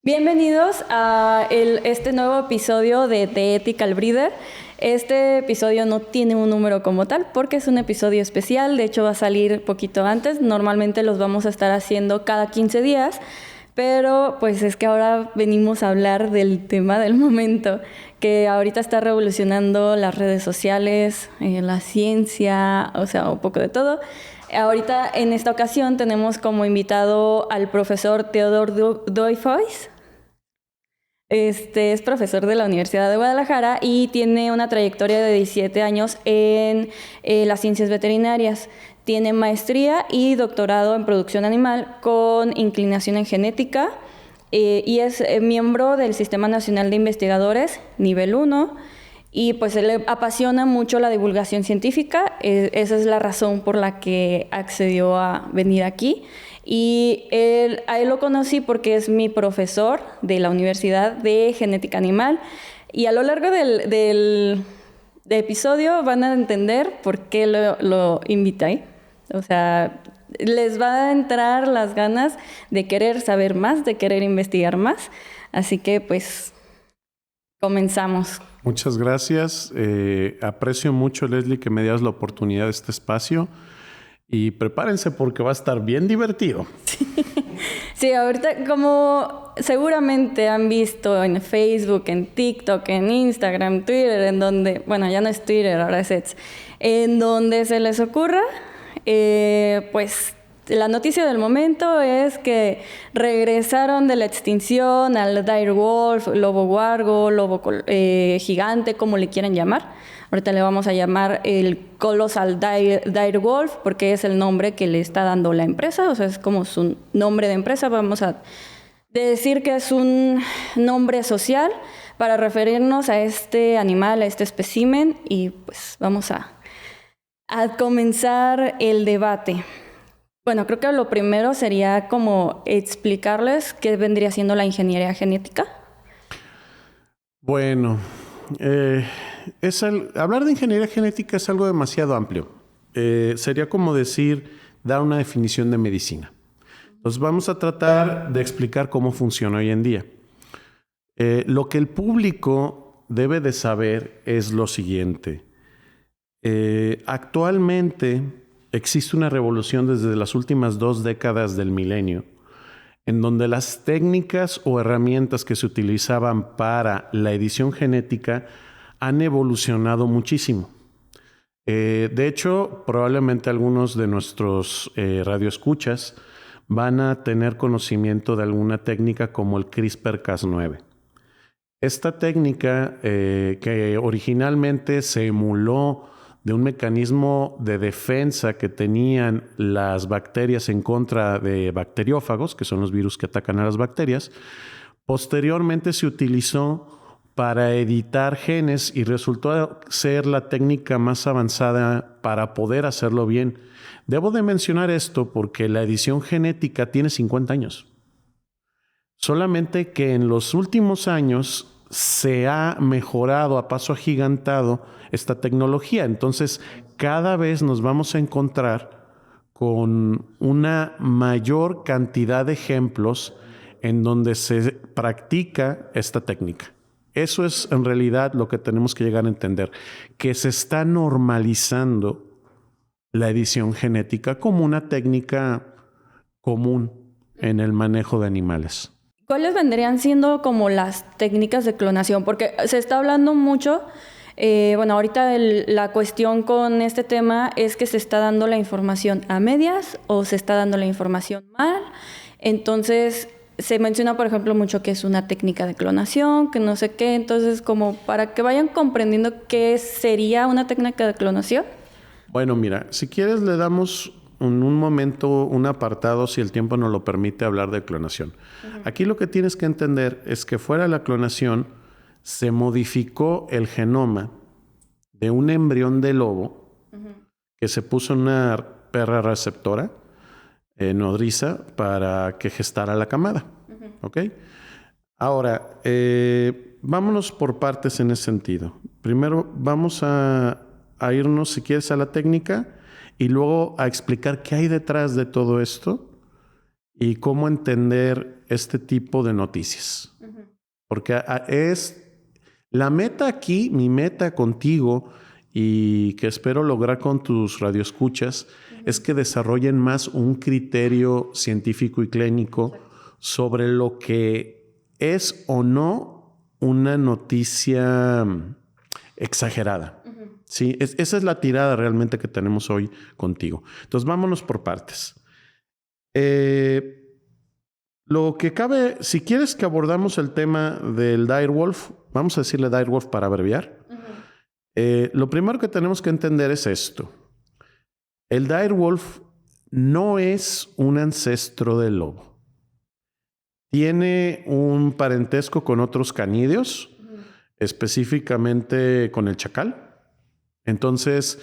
Bienvenidos a este nuevo episodio de The Ethical Breeder. Este episodio no tiene un número como tal porque es un episodio especial. De hecho, va a salir poquito antes. Normalmente los vamos a estar haciendo cada 15 días. Pero pues es que ahora venimos a hablar del tema del momento, que ahorita está revolucionando las redes sociales, la ciencia, o sea, un poco de todo. Ahorita, en esta ocasión, tenemos como invitado al profesor Theodore Doifois. Es profesor de la Universidad de Guadalajara y tiene una trayectoria de 17 años en las ciencias veterinarias. Tiene maestría y doctorado en producción animal con inclinación en genética y es miembro del Sistema Nacional de Investigadores, nivel 1. Y pues él le apasiona mucho la divulgación científica, esa es la razón por la que accedió a venir aquí. Y a él lo conocí porque es mi profesor de la Universidad de Genética Animal. Y a lo largo del episodio van a entender por qué lo invité. O sea, les va a entrar las ganas de querer saber más, de querer investigar más. Así que pues comenzamos. Muchas gracias. Aprecio mucho, Leslie, que me dieras la oportunidad de este espacio. Y prepárense porque va a estar bien divertido. Sí, ahorita como seguramente han visto en Facebook, en TikTok, en Instagram, Twitter, en donde, bueno, ya no es Twitter, ahora es X, en donde se les ocurra, pues la noticia del momento es que regresaron de la extinción al direwolf, lobo huargo, lobo gigante, como le quieran llamar. Ahorita le vamos a llamar el Colossal Direwolf porque es el nombre que le está dando la empresa, o sea, es como su nombre de empresa. Vamos a decir que es un nombre social para referirnos a este animal, a este espécimen, y pues vamos a comenzar el debate. Bueno, creo que lo primero sería como explicarles qué vendría siendo la ingeniería genética. Bueno, hablar de ingeniería genética es algo demasiado amplio. Sería como decir, dar una definición de medicina. Entonces vamos a tratar de explicar cómo funciona hoy en día. Lo que el público debe de saber es lo siguiente. Actualmente existe una revolución desde las últimas 2 décadas del milenio, en donde las técnicas o herramientas que se utilizaban para la edición genética han evolucionado muchísimo. De hecho, probablemente algunos de nuestros radioescuchas van a tener conocimiento de alguna técnica como el CRISPR-Cas9. Esta técnica que originalmente se emuló de un mecanismo de defensa que tenían las bacterias en contra de bacteriófagos, que son los virus que atacan a las bacterias, posteriormente se utilizó para editar genes y resultó ser la técnica más avanzada para poder hacerlo bien. Debo de mencionar esto porque la edición genética tiene 50 años. Solamente que en los últimos años se ha mejorado a paso agigantado esta tecnología. Entonces, cada vez nos vamos a encontrar con una mayor cantidad de ejemplos en donde se practica esta técnica. Eso es en realidad lo que tenemos que llegar a entender, que se está normalizando la edición genética como una técnica común en el manejo de animales. ¿Cuáles vendrían siendo como las técnicas de clonación? Porque se está hablando mucho, bueno, ahorita la cuestión con este tema es que se está dando la información a medias o se está dando la información mal. Entonces, se menciona, por ejemplo, mucho que es una técnica de clonación, que no sé qué. Entonces, como para que vayan comprendiendo qué sería una técnica de clonación. Bueno, mira, si quieres le damos en un momento un apartado, si el tiempo nos lo permite, hablar de clonación. Aquí lo que tienes que entender es que fuera de la clonación se modificó el genoma de un embrión de lobo que se puso en una perra receptora nodriza para que gestara la camada. ¿Ok? Ahora, vámonos por partes en ese sentido. Primero vamos a irnos, si quieres, a la técnica y luego a explicar qué hay detrás de todo esto y cómo entender este tipo de noticias. Porque es la meta aquí, mi meta contigo y que espero lograr con tus radioescuchas, es que desarrollen más un criterio científico y clínico sobre lo que es o no una noticia exagerada. Sí, esa es la tirada realmente que tenemos hoy contigo. Entonces, vámonos por partes. Lo que cabe, si quieres que abordamos el tema del direwolf, vamos a decirle direwolf para abreviar. Lo primero que tenemos que entender es esto. El direwolf no es un ancestro del lobo. Tiene un parentesco con otros canídeos, específicamente con el chacal. Entonces,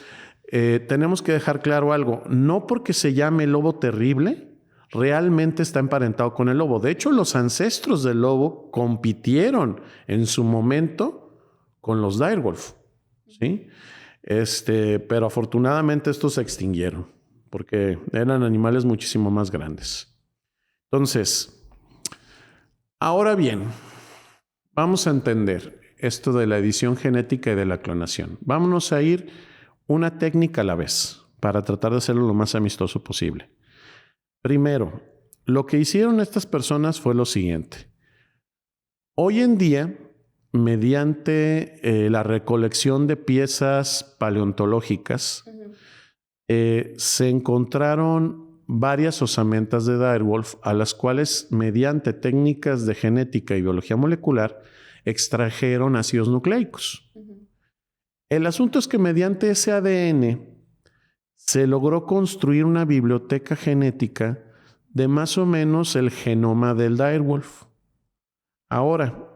tenemos que dejar claro algo. No porque se llame lobo terrible, realmente está emparentado con el lobo. De hecho, los ancestros del lobo compitieron en su momento con los direwolf, ¿sí? Pero afortunadamente estos se extinguieron porque eran animales muchísimo más grandes. Entonces, ahora bien, vamos a entender esto de la edición genética y de la clonación. Vámonos a ir una técnica a la vez para tratar de hacerlo lo más amistoso posible. Primero, lo que hicieron estas personas fue lo siguiente. Hoy en día, mediante la recolección de piezas paleontológicas, se encontraron varias osamentas de direwolf a las cuales, mediante técnicas de genética y biología molecular, extrajeron ácidos nucleicos. El asunto es que mediante ese ADN se logró construir una biblioteca genética de más o menos el genoma del direwolf. Ahora,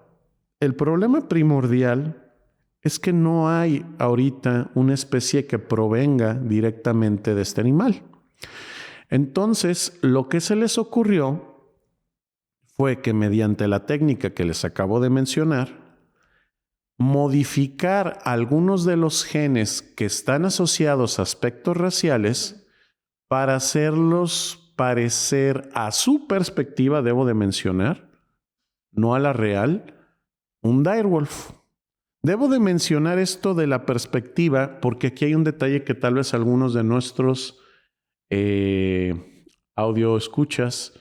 el problema primordial es que no hay ahorita una especie que provenga directamente de este animal. Entonces, lo que se les ocurrió fue que mediante la técnica que les acabo de mencionar, modificar algunos de los genes que están asociados a aspectos raciales para hacerlos parecer a su perspectiva, debo de mencionar, no a la real, un direwolf. Debo de mencionar esto de la perspectiva porque aquí hay un detalle que tal vez algunos de nuestros audio escuchas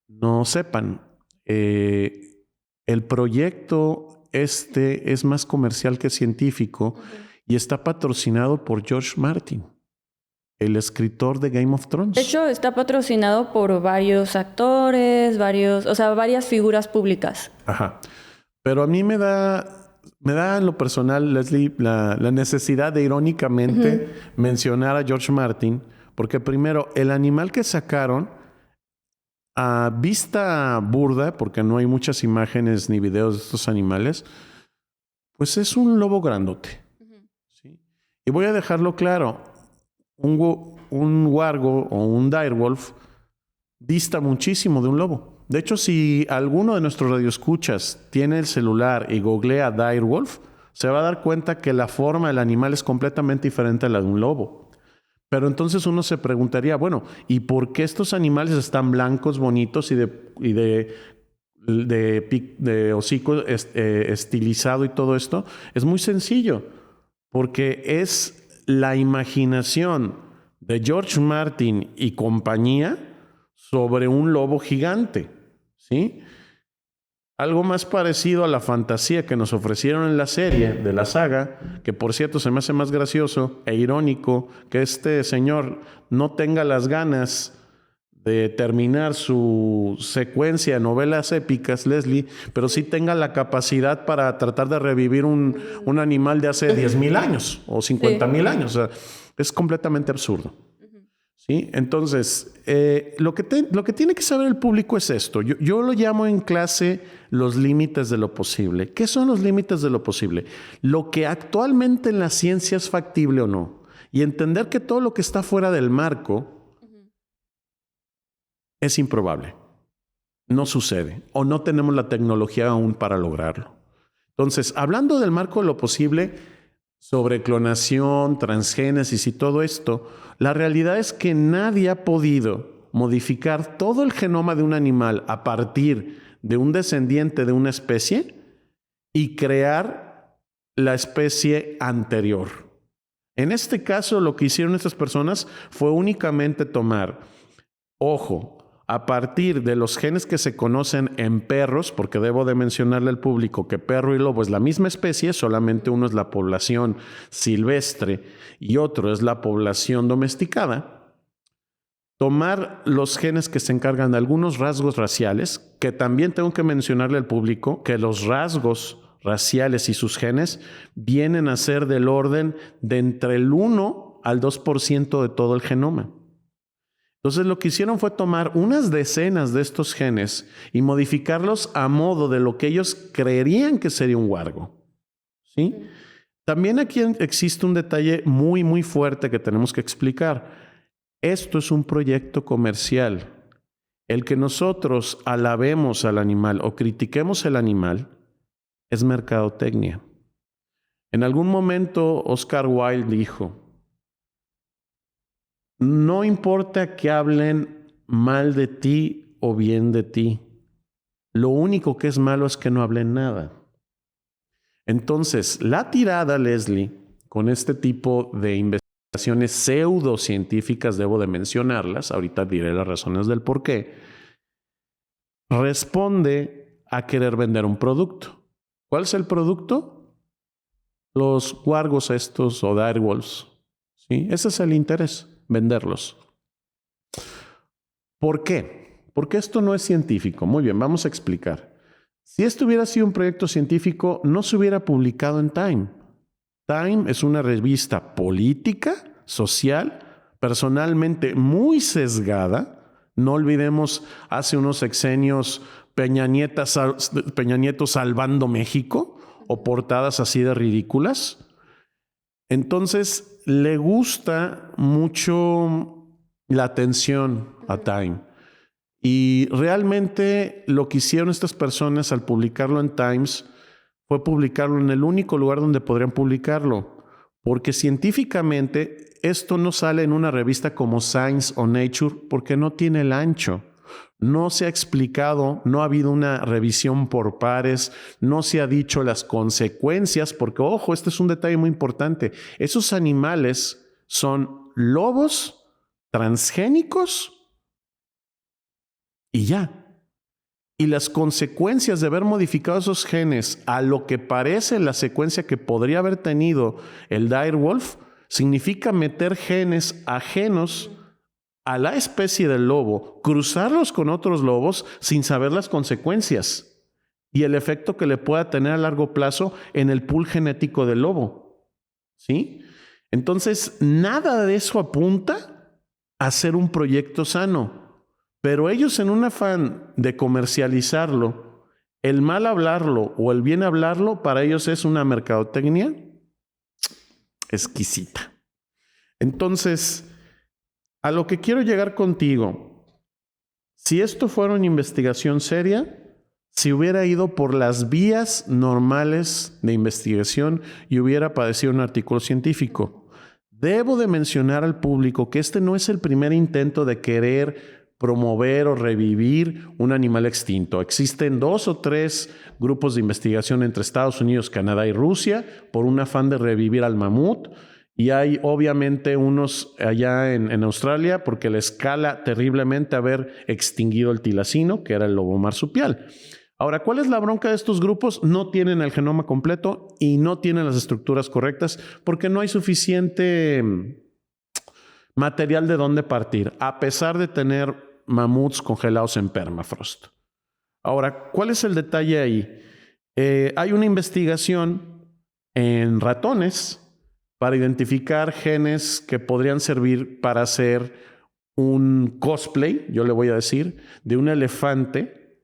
no sepan. El proyecto es más comercial que científico y está patrocinado por George Martin, el escritor de Game of Thrones. De hecho, está patrocinado por varios actores, varias figuras públicas. Ajá. Pero a mí me da en lo personal, Leslie, la necesidad de irónicamente mencionar a George Martin, porque primero, el animal que sacaron, a vista burda, porque no hay muchas imágenes ni videos de estos animales, pues es un lobo grandote. ¿Sí? Y voy a dejarlo claro, un wargo o un direwolf dista muchísimo de un lobo. De hecho, si alguno de nuestros radioescuchas tiene el celular y googlea direwolf, se va a dar cuenta que la forma del animal es completamente diferente a la de un lobo. Pero entonces uno se preguntaría, bueno, ¿y por qué estos animales están blancos, bonitos y de hocico estilizado y todo esto? Es muy sencillo, porque es la imaginación de George Martin y compañía sobre un lobo gigante, ¿sí? Algo más parecido a la fantasía que nos ofrecieron en la serie de la saga, que por cierto se me hace más gracioso e irónico que este señor no tenga las ganas de terminar su secuencia de novelas épicas, Leslie, pero sí tenga la capacidad para tratar de revivir un animal de hace 10,000 años o 50,000 años. O sea, es completamente absurdo. ¿Sí? Entonces, lo que tiene que saber el público es esto. Yo lo llamo en clase los límites de lo posible. ¿Qué son los límites de lo posible? Lo que actualmente en la ciencia es factible o no. Y entender que todo lo que está fuera del marco es improbable. No sucede. O no tenemos la tecnología aún para lograrlo. Entonces, hablando del marco de lo posible, sobre clonación, transgénesis y todo esto, la realidad es que nadie ha podido modificar todo el genoma de un animal a partir de un descendiente de una especie y crear la especie anterior. En este caso, lo que hicieron estas personas fue únicamente tomar, ojo, a partir de los genes que se conocen en perros, porque debo de mencionarle al público que perro y lobo es la misma especie, solamente uno es la población silvestre y otro es la población domesticada. Tomar los genes que se encargan de algunos rasgos raciales, que también tengo que mencionarle al público que los rasgos raciales y sus genes vienen a ser del orden de entre el 1 al 2% de todo el genoma. Entonces lo que hicieron fue tomar unas decenas de estos genes y modificarlos a modo de lo que ellos creerían que sería un huargo. ¿Sí? También aquí existe un detalle muy, muy fuerte que tenemos que explicar. Esto es un proyecto comercial. El que nosotros alabemos al animal o critiquemos el animal es mercadotecnia. En algún momento Oscar Wilde dijo: no importa que hablen mal de ti o bien de ti, lo único que es malo es que no hablen nada. Entonces, la tirada, Leslie, con este tipo de investigaciones pseudocientíficas, debo de mencionarlas, ahorita diré las razones del por qué, responde a querer vender un producto. ¿Cuál es el producto? Los huargos estos o direwolves. ¿Sí? Ese es el interés. Venderlos. ¿Por qué? Porque esto no es científico. Muy bien, vamos a explicar. Si esto hubiera sido un proyecto científico, no se hubiera publicado en Time. Time es una revista política, social, personalmente muy sesgada. No olvidemos hace unos sexenios Peña Nieto salvando México o portadas así de ridículas. Entonces, le gusta mucho la atención a Time. Y realmente lo que hicieron estas personas al publicarlo en Times fue publicarlo en el único lugar donde podrían publicarlo. Porque científicamente esto no sale en una revista como Science o Nature porque no tiene el ancho. No se ha explicado, no ha habido una revisión por pares, no se ha dicho las consecuencias, porque, ojo, este es un detalle muy importante. Esos animales son lobos transgénicos y ya. Y las consecuencias de haber modificado esos genes a lo que parece la secuencia que podría haber tenido el direwolf, significa meter genes ajenos a la especie del lobo, cruzarlos con otros lobos sin saber las consecuencias y el efecto que le pueda tener a largo plazo en el pool genético del lobo. ¿Sí? Entonces, nada de eso apunta a ser un proyecto sano, pero ellos, en un afán de comercializarlo, el mal hablarlo o el bien hablarlo, para ellos es una mercadotecnia exquisita. Entonces, a lo que quiero llegar contigo, si esto fuera una investigación seria, si hubiera ido por las vías normales de investigación y hubiera padecido un artículo científico. Debo de mencionar al público que este no es el primer intento de querer promover o revivir un animal extinto. Existen 2 o 3 grupos de investigación entre Estados Unidos, Canadá y Rusia por un afán de revivir al mamut. Y hay obviamente unos allá en Australia porque les escala terriblemente haber extinguido el tilacino, que era el lobo marsupial. Ahora, ¿cuál es la bronca de estos grupos? No tienen el genoma completo y no tienen las estructuras correctas porque no hay suficiente material de dónde partir, a pesar de tener mamuts congelados en permafrost. Ahora, ¿cuál es el detalle ahí? Hay una investigación en ratones para identificar genes que podrían servir para hacer un cosplay, yo le voy a decir, de un elefante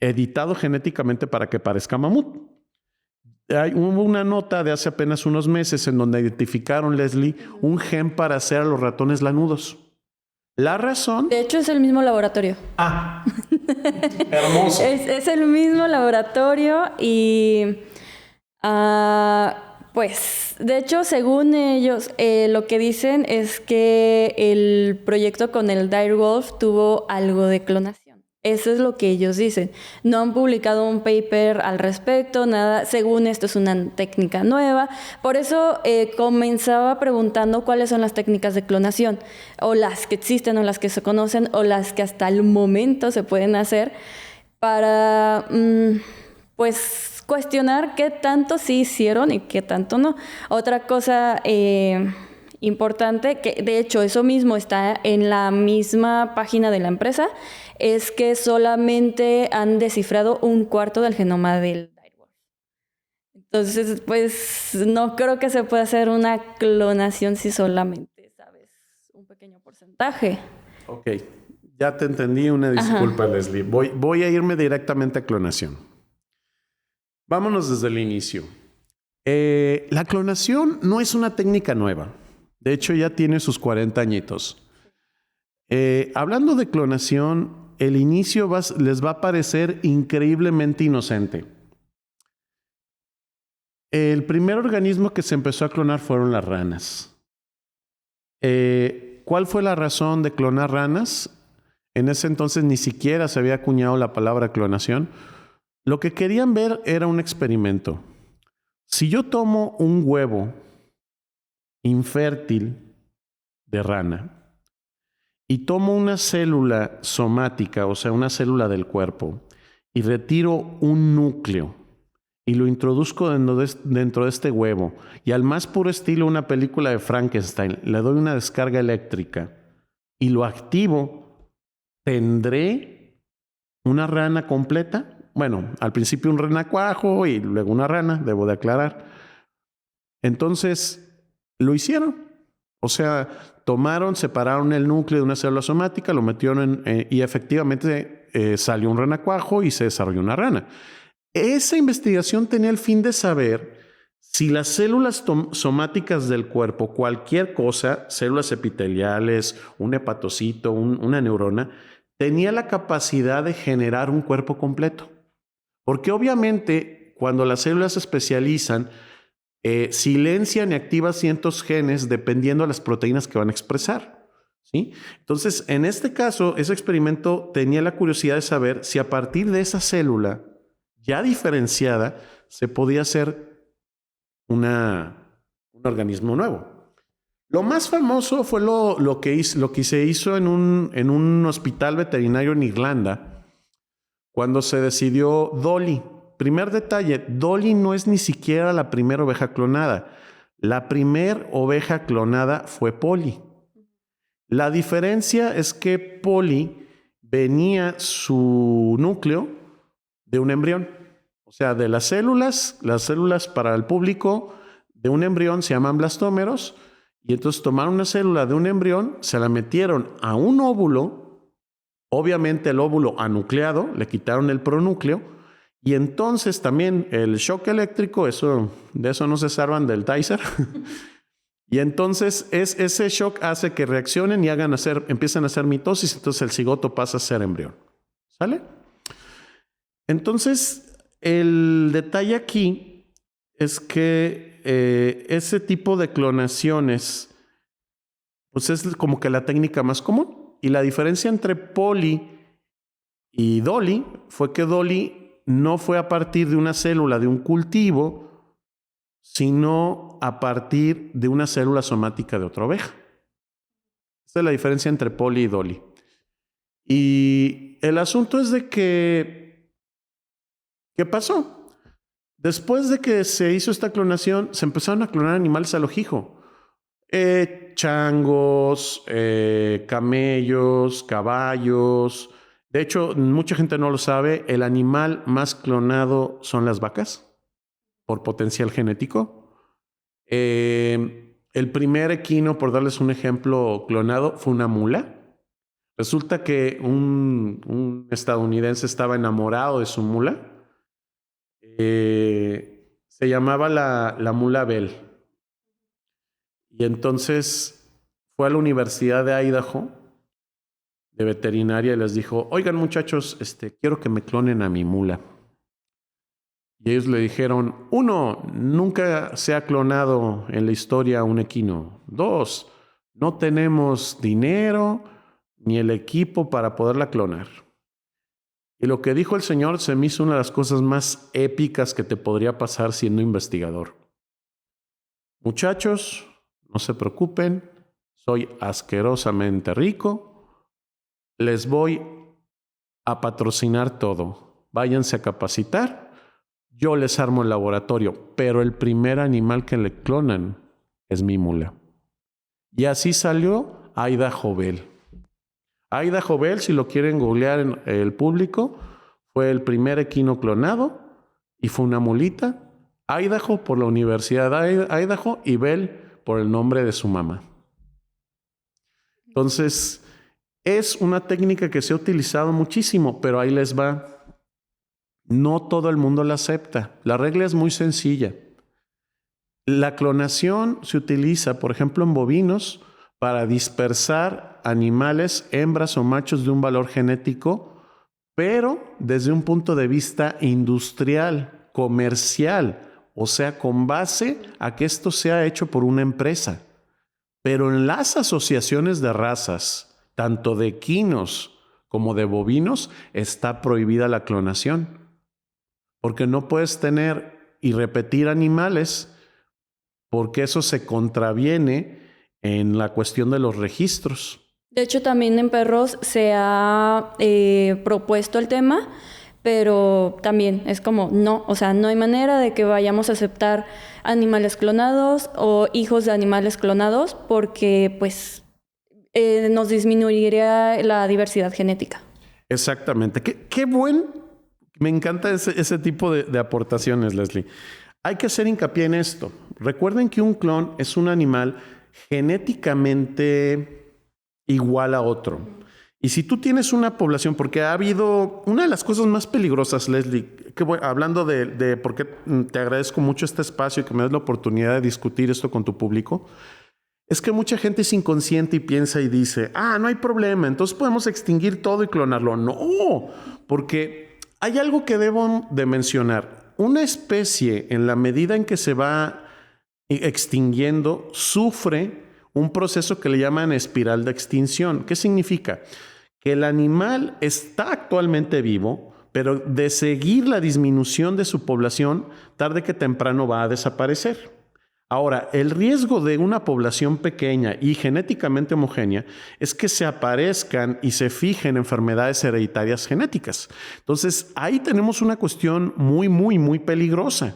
editado genéticamente para que parezca mamut. Hubo una nota de hace apenas unos meses en donde identificaron, Leslie, un gen para hacer a los ratones lanudos. La razón... De hecho, es el mismo laboratorio. Ah, hermoso. Es el mismo laboratorio y... Pues, de hecho, según ellos, lo que dicen es que el proyecto con el Direwolf tuvo algo de clonación. Eso es lo que ellos dicen. No han publicado un paper al respecto, nada. Según esto es una técnica nueva. Por eso comenzaba preguntando cuáles son las técnicas de clonación, o las que existen, o las que se conocen, o las que hasta el momento se pueden hacer para, pues, cuestionar qué tanto sí hicieron y qué tanto no. Otra cosa importante, que de hecho eso mismo está en la misma página de la empresa, es que solamente han descifrado 1/4 del genoma del Direwolf. Entonces, pues no creo que se pueda hacer una clonación si solamente sabes un pequeño porcentaje. Ok, ya te entendí, una disculpa, Leslie. Voy a irme directamente a clonación. Vámonos desde el inicio. La clonación no es una técnica nueva. De hecho, ya tiene sus 40 añitos. Hablando de clonación, el inicio les va a parecer increíblemente inocente. El primer organismo que se empezó a clonar fueron las ranas. ¿Cuál fue la razón de clonar ranas? En ese entonces ni siquiera se había acuñado la palabra clonación. Lo que querían ver era un experimento. Si yo tomo un huevo infértil de rana y tomo una célula somática, o sea, una célula del cuerpo, y retiro un núcleo y lo introduzco dentro de este huevo, y al más puro estilo una película de Frankenstein, le doy una descarga eléctrica y lo activo, ¿tendré una rana completa? Bueno, al principio un renacuajo y luego una rana, debo de aclarar. Entonces, lo hicieron. O sea, separaron el núcleo de una célula somática, lo metieron y efectivamente salió un renacuajo y se desarrolló una rana. Esa investigación tenía el fin de saber si las células somáticas del cuerpo, cualquier cosa, células epiteliales, un hepatocito, una neurona, tenía la capacidad de generar un cuerpo completo. Porque obviamente cuando las células se especializan, silencian y activan ciertos genes dependiendo de las proteínas que van a expresar, ¿sí? Entonces, en este caso, ese experimento tenía la curiosidad de saber si a partir de esa célula ya diferenciada se podía hacer un organismo nuevo. Lo más famoso fue lo que se hizo en un hospital veterinario en Irlanda cuando se decidió Dolly. Primer detalle, Dolly no es ni siquiera la primera oveja clonada. La primera oveja clonada fue Polly. La diferencia es que Polly venía su núcleo de un embrión. O sea, de las células para el público de un embrión se llaman blastómeros, y entonces tomaron una célula de un embrión, se la metieron a un óvulo, obviamente el óvulo anucleado, le quitaron el pronúcleo, y entonces también el shock eléctrico, de eso no se salvan del Taser. Y entonces ese shock hace que reaccionen y empiezan a hacer mitosis, entonces el cigoto pasa a ser embrión. ¿Sale? Entonces, el detalle aquí es que ese tipo de clonaciones, pues es como que la técnica más común. Y la diferencia entre Polly y Dolly fue que Dolly no fue a partir de una célula de un cultivo, sino a partir de una célula somática de otra oveja. Esa es la diferencia entre Polly y Dolly. Y el asunto es de que, ¿qué pasó? Después de que se hizo esta clonación, se empezaron a clonar animales al ojijo. Changos, camellos, caballos. De hecho, mucha gente no lo sabe, el animal más clonado son las vacas, por potencial genético. El primer equino, por darles un ejemplo clonado, fue una mula. Resulta que un estadounidense estaba enamorado de su mula. Se llamaba la mula Bell. Y entonces fue a la Universidad de Idaho de veterinaria y les dijo: oigan muchachos, quiero que me clonen a mi mula. Y ellos le dijeron, 1, nunca se ha clonado en la historia un equino. 2, no tenemos dinero ni el equipo para poderla clonar. Y lo que dijo el señor se me hizo una de las cosas más épicas que te podría pasar siendo investigador. Muchachos, no se preocupen, soy asquerosamente rico, les voy a patrocinar todo. Váyanse a capacitar, yo les armo el laboratorio, pero el primer animal que le clonan es mi mula. Y así salió Idaho Bell. Idaho Bell, si lo quieren googlear en el público, fue el primer equino clonado y fue una mulita. Idaho por la Universidad de Idaho y Bell por el nombre de su mamá. Entonces, es una técnica que se ha utilizado muchísimo, pero ahí les va. No todo el mundo la acepta. La regla es muy sencilla. La clonación se utiliza, por ejemplo, en bovinos para dispersar animales, hembras o machos de un valor genético, pero desde un punto de vista industrial, comercial, o sea, con base a que esto sea hecho por una empresa. Pero en las asociaciones de razas, tanto de equinos como de bovinos, está prohibida la clonación. Porque no puedes tener y repetir animales, porque eso se contraviene en la cuestión de los registros. De hecho, también en perros se ha propuesto el tema, pero también es como no, o sea, no hay manera de que vayamos a aceptar animales clonados o hijos de animales clonados porque pues nos disminuiría la diversidad genética. Exactamente. Qué buen, me encanta ese tipo de aportaciones, Leslie. Hay que hacer hincapié en esto. Recuerden que un clon es un animal genéticamente igual a otro. Y si tú tienes una población, porque ha habido una de las cosas más peligrosas, Leslie, hablando de por qué te agradezco mucho este espacio y que me das la oportunidad de discutir esto con tu público, es que mucha gente es inconsciente y piensa y dice, no hay problema, entonces podemos extinguir todo y clonarlo. No, porque hay algo que debo de mencionar. Una especie, en la medida en que se va extinguiendo, sufre un proceso que le llaman espiral de extinción. ¿Qué significa? Que el animal está actualmente vivo, pero de seguir la disminución de su población, tarde que temprano va a desaparecer. Ahora, el riesgo de una población pequeña y genéticamente homogénea es que se aparezcan y se fijen enfermedades hereditarias genéticas. Entonces, ahí tenemos una cuestión muy peligrosa,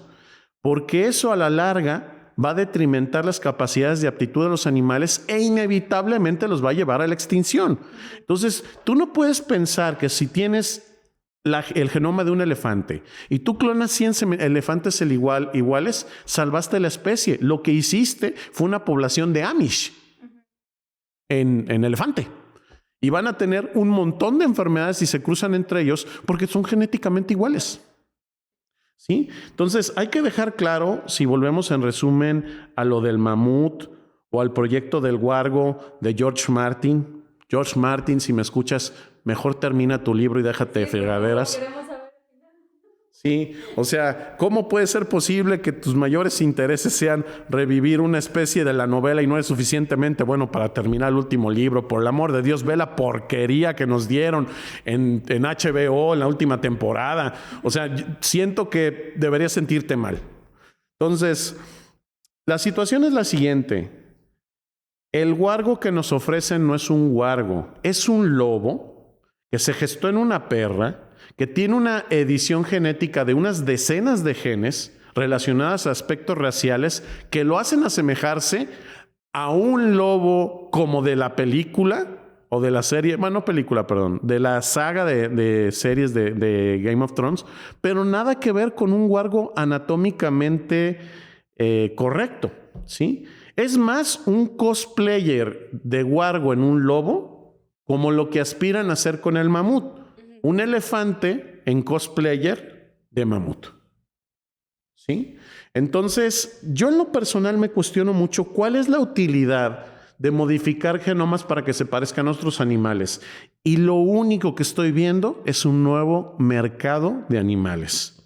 porque eso a la larga va a detrimentar las capacidades de aptitud de los animales e inevitablemente los va a llevar a la extinción. Entonces, tú no puedes pensar que si tienes el genoma de un elefante y tú clonas 100 elefantes iguales, salvaste la especie. Lo que hiciste fue una población de Amish en elefante. Y van a tener un montón de enfermedades si se cruzan entre ellos porque son genéticamente iguales. ¿Sí? Entonces, hay que dejar claro, si volvemos en resumen a lo del mamut o al proyecto del huargo de George Martin. George Martin, si me escuchas, mejor termina tu libro y déjate de fregaderas. Sí, o sea, ¿cómo puede ser posible que tus mayores intereses sean revivir una especie de la novela y no es suficientemente bueno para terminar el último libro? Por el amor de Dios, ve la porquería que nos dieron en HBO en la última temporada. O sea, siento que deberías sentirte mal. Entonces, la situación es la siguiente. El huargo que nos ofrecen no es un huargo, es un lobo que se gestó en una perra, que tiene una edición genética de unas decenas de genes relacionadas a aspectos raciales que lo hacen asemejarse a un lobo como de la película o de la serie, de la saga de series de Game of Thrones, pero nada que ver con un huargo anatómicamente correcto, ¿sí? Es más un cosplayer de huargo en un lobo como lo que aspiran a hacer con el mamut. Un elefante en cosplayer de mamut. ¿Sí? Entonces, yo en lo personal me cuestiono mucho cuál es la utilidad de modificar genomas para que se parezcan a otros animales. Y lo único que estoy viendo es un nuevo mercado de animales.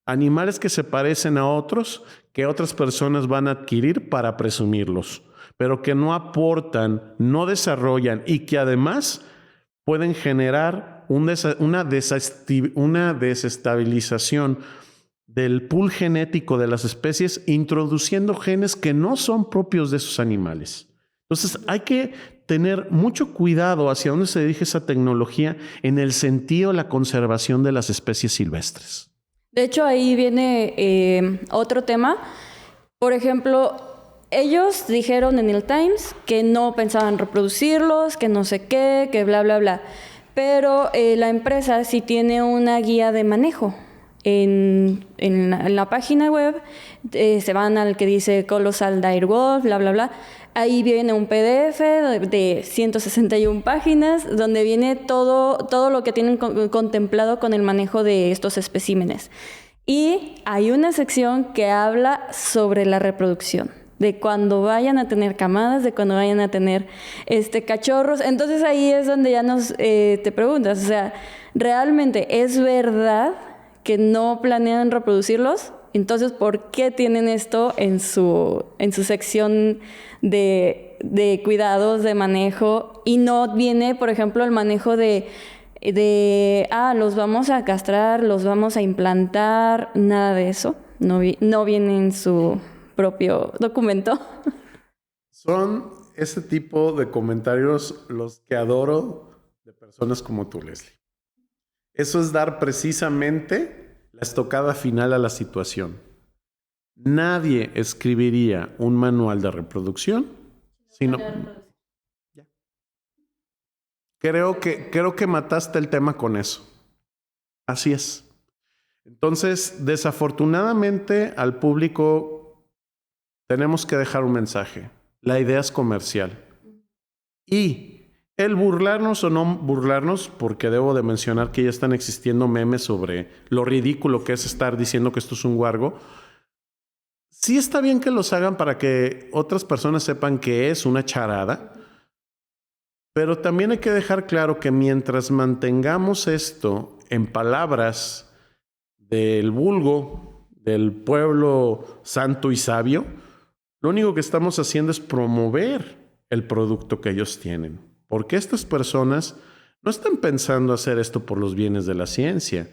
animales que se parecen a otros que otras personas van a adquirir para presumirlos, pero que no aportan, no desarrollan y que además pueden generar una desestabilización del pool genético de las especies, introduciendo genes que no son propios de esos animales. Entonces hay que tener mucho cuidado hacia dónde se dirige esa tecnología en el sentido de la conservación de las especies silvestres. De hecho, ahí viene otro tema. Por ejemplo, ellos dijeron en el Times que no pensaban reproducirlos, que no sé qué, que bla, bla, bla. Pero la empresa sí tiene una guía de manejo. En la página web se van al que dice Colossal Direwolf, bla, bla, bla. Ahí viene un PDF de 161 páginas donde viene todo lo que tienen contemplado con el manejo de estos especímenes. Y hay una sección que habla sobre la reproducción, de cuando vayan a tener camadas, de cuando vayan a tener cachorros. Entonces ahí es donde ya te preguntas, o sea, ¿realmente es verdad que no planean reproducirlos? Entonces, ¿por qué tienen esto en su sección de cuidados, de manejo? Y no viene, por ejemplo, el manejo los vamos a castrar, los vamos a implantar, nada de eso. No viene en su propio documento. Son ese tipo de comentarios los que adoro de personas como tú, Leslie. Eso es dar precisamente la estocada final a la situación. Nadie escribiría un manual de reproducción sino... Creo que mataste el tema con eso. Así es. Entonces, desafortunadamente, al público tenemos que dejar un mensaje. La idea es comercial. Y el burlarnos o no burlarnos, porque debo de mencionar que ya están existiendo memes sobre lo ridículo que es estar diciendo que esto es un guargo. Sí está bien que los hagan para que otras personas sepan que es una charada, pero también hay que dejar claro que mientras mantengamos esto en palabras del vulgo, del pueblo santo y sabio, lo único que estamos haciendo es promover el producto que ellos tienen. Porque estas personas no están pensando hacer esto por los bienes de la ciencia.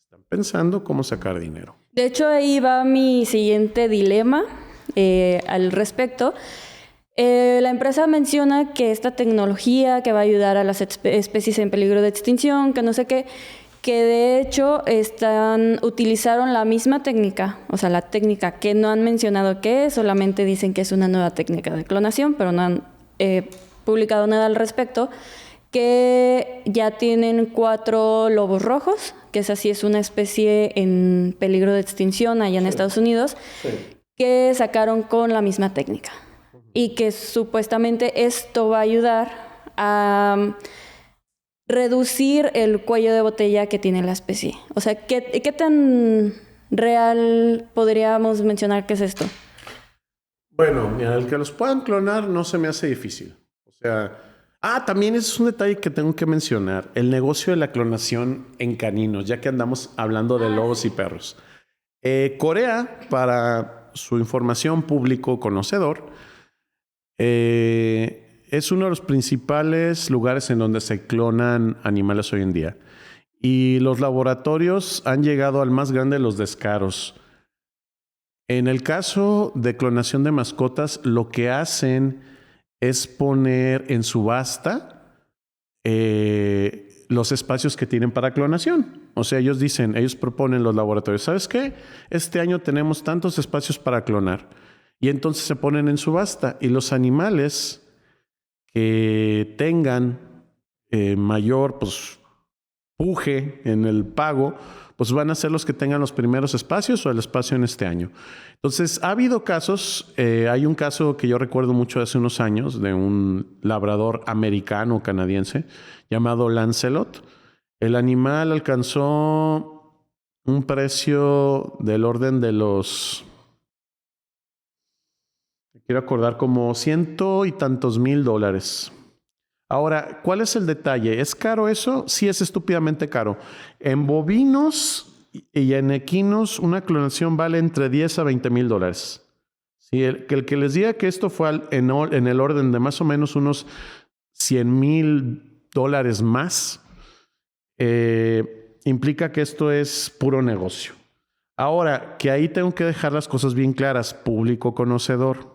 Están pensando cómo sacar dinero. De hecho, ahí va mi siguiente dilema al respecto. La empresa menciona que esta tecnología que va a ayudar a las especies en peligro de extinción, que no sé qué, que de hecho utilizaron la misma técnica, o sea, la técnica que no han mencionado qué es, solamente dicen que es una nueva técnica de clonación, pero no han publicado nada al respecto, que ya tienen 4 lobos rojos, que esa sí es una especie en peligro de extinción allá en Estados Unidos, que sacaron con la misma técnica. Y que supuestamente esto va a ayudar a reducir el cuello de botella que tiene la especie. O sea, ¿qué tan real podríamos mencionar que es esto? Bueno, mira, el que los puedan clonar no se me hace difícil. O sea, también es un detalle que tengo que mencionar, el negocio de la clonación en caninos, ya que andamos hablando de lobos y perros. Corea, para su información público conocedor, es uno de los principales lugares en donde se clonan animales hoy en día. Y los laboratorios han llegado al más grande de los descaros. En el caso de clonación de mascotas, lo que hacen es poner en subasta los espacios que tienen para clonación. O sea, ellos proponen los laboratorios, ¿sabes qué? Este año tenemos tantos espacios para clonar. Y entonces se ponen en subasta y los animales que tengan mayor puje en el pago, pues van a ser los que tengan los primeros espacios o el espacio en este año. Entonces, ha habido casos, hay un caso que yo recuerdo mucho de hace unos años de un labrador americano canadiense llamado Lancelot. El animal alcanzó un precio del orden de los... quiero acordar, como $100 y tantos mil. Ahora, ¿cuál es el detalle? ¿Es caro eso? Sí, es estúpidamente caro. En bovinos y en equinos una clonación vale entre 10 a 20 mil dólares. Sí, el que les diga que esto fue en el orden de más o menos unos 100 mil dólares más, implica que esto es puro negocio. Ahora, que ahí tengo que dejar las cosas bien claras, público conocedor.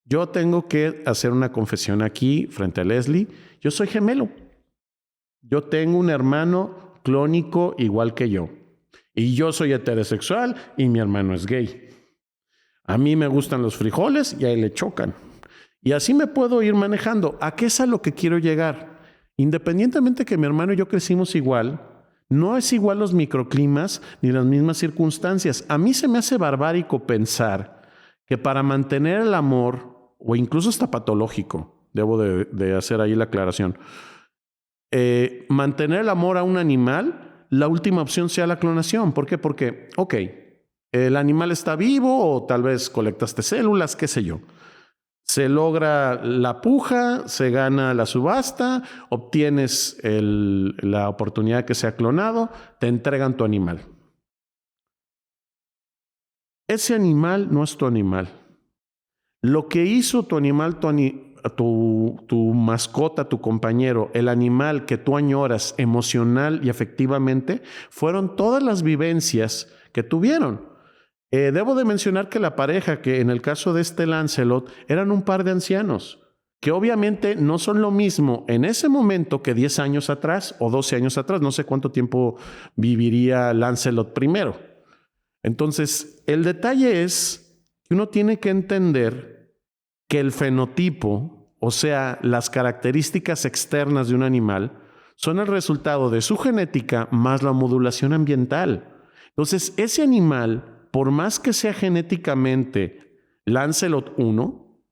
Yo tengo que hacer una confesión aquí frente a Leslie. Yo soy gemelo. Yo tengo un hermano clónico igual que yo. Y yo soy heterosexual y mi hermano es gay. A mí me gustan los frijoles y a él le chocan. Y así me puedo ir manejando. ¿A qué es a lo que quiero llegar? Independientemente que mi hermano y yo crecimos igual, no es igual los microclimas ni las mismas circunstancias. A mí se me hace barbárico pensar que para mantener el amor, o incluso hasta patológico, debo de hacer ahí la aclaración, mantener el amor a un animal, la última opción sea la clonación. ¿Por qué? Porque, ok, el animal está vivo o tal vez colectaste células, qué sé yo. Se logra la puja, se gana la subasta, obtienes la oportunidad de que sea clonado, te entregan tu animal. Ese animal no es tu animal. Lo que hizo tu animal, tu mascota, tu compañero, el animal que tú añoras emocional y afectivamente, fueron todas las vivencias que tuvieron. Debo de mencionar que la pareja, que en el caso de este Lancelot, eran un par de ancianos, que obviamente no son lo mismo en ese momento que 10 años atrás o 12 años atrás. No sé cuánto tiempo viviría Lancelot primero. Entonces, el detalle es que uno tiene que entender que el fenotipo, o sea, las características externas de un animal, son el resultado de su genética más la modulación ambiental. Entonces, ese animal, por más que sea genéticamente Lancelot 1,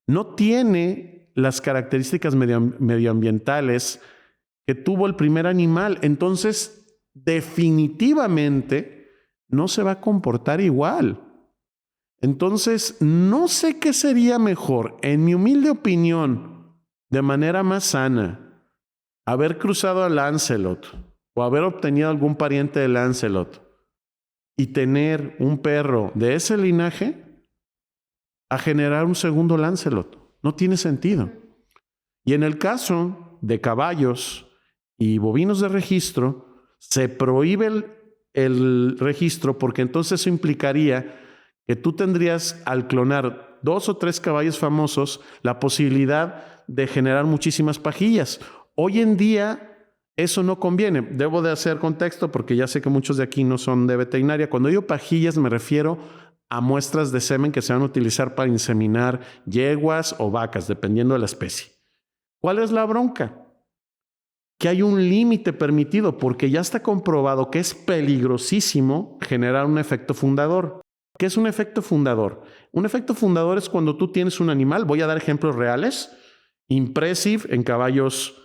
no tiene las características medioambientales que tuvo el primer animal. Entonces, definitivamente no se va a comportar igual. Entonces, no sé qué sería mejor, en mi humilde opinión, de manera más sana, haber cruzado a Lancelot o haber obtenido algún pariente de Lancelot y tener un perro de ese linaje a generar un segundo Lancelot. No tiene sentido. Y en el caso de caballos y bovinos de registro, se prohíbe el registro porque entonces eso implicaría que tú tendrías, al clonar 2 o 3 caballos famosos, la posibilidad de generar muchísimas pajillas. Hoy en día eso no conviene. Debo de hacer contexto porque ya sé que muchos de aquí no son de veterinaria. Cuando digo pajillas me refiero a muestras de semen que se van a utilizar para inseminar yeguas o vacas, dependiendo de la especie. ¿Cuál es la bronca? Que hay un límite permitido porque ya está comprobado que es peligrosísimo generar un efecto fundador. ¿Qué es un efecto fundador? Un efecto fundador es cuando tú tienes un animal, voy a dar ejemplos reales, Impressive en caballos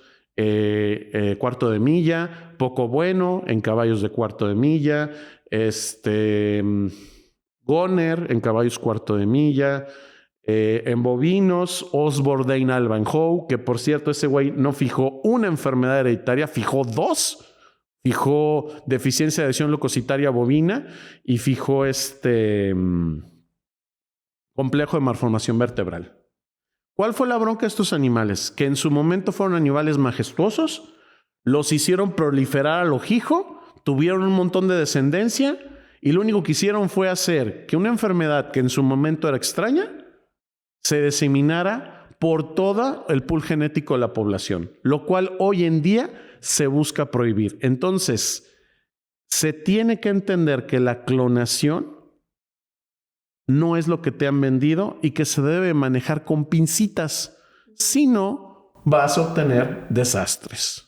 cuarto de milla, Poco Bueno en caballos de cuarto de milla, Goner en caballos cuarto de milla, en bovinos, Osborne Albanhoe, que por cierto ese güey no fijó una enfermedad hereditaria, fijó 2. Fijó deficiencia de adhesión leucocitaria bovina y fijó complejo de malformación vertebral. ¿Cuál fue la bronca de estos animales? Que en su momento fueron animales majestuosos, los hicieron proliferar a lo hijo, tuvieron un montón de descendencia y lo único que hicieron fue hacer que una enfermedad que en su momento era extraña se diseminara por todo el pool genético de la población, lo cual hoy en día se busca prohibir. Entonces, se tiene que entender que la clonación no es lo que te han vendido y que se debe manejar con pincitas. Si no, vas a obtener desastres.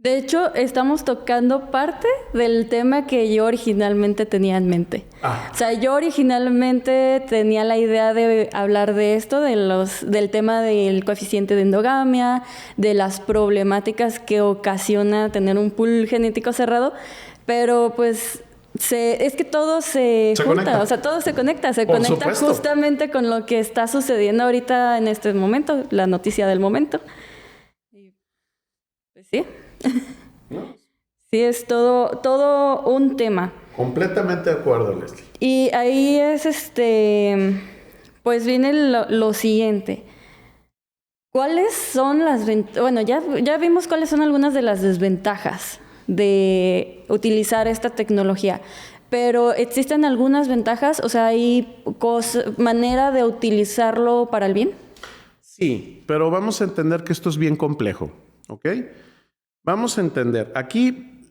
De hecho, estamos tocando parte del tema que yo originalmente tenía en mente. O sea, yo originalmente tenía la idea de hablar de esto, del tema del coeficiente de endogamia, de las problemáticas que ocasiona tener un pool genético cerrado, pero pues es que todo se junta, conecta. O sea, todo se conecta justamente con lo que está sucediendo ahorita en este momento, la noticia del momento. Pues sí. Sí, es todo un tema. Completamente de acuerdo, Leslie. Y ahí es pues viene lo siguiente. ¿Cuáles son las ventajas? Bueno, ya vimos cuáles son algunas de las desventajas de utilizar esta tecnología, pero ¿existen algunas ventajas? O sea, ¿hay manera de utilizarlo para el bien? Sí, pero vamos a entender que esto es bien complejo, ¿ok? Vamos a entender. Aquí,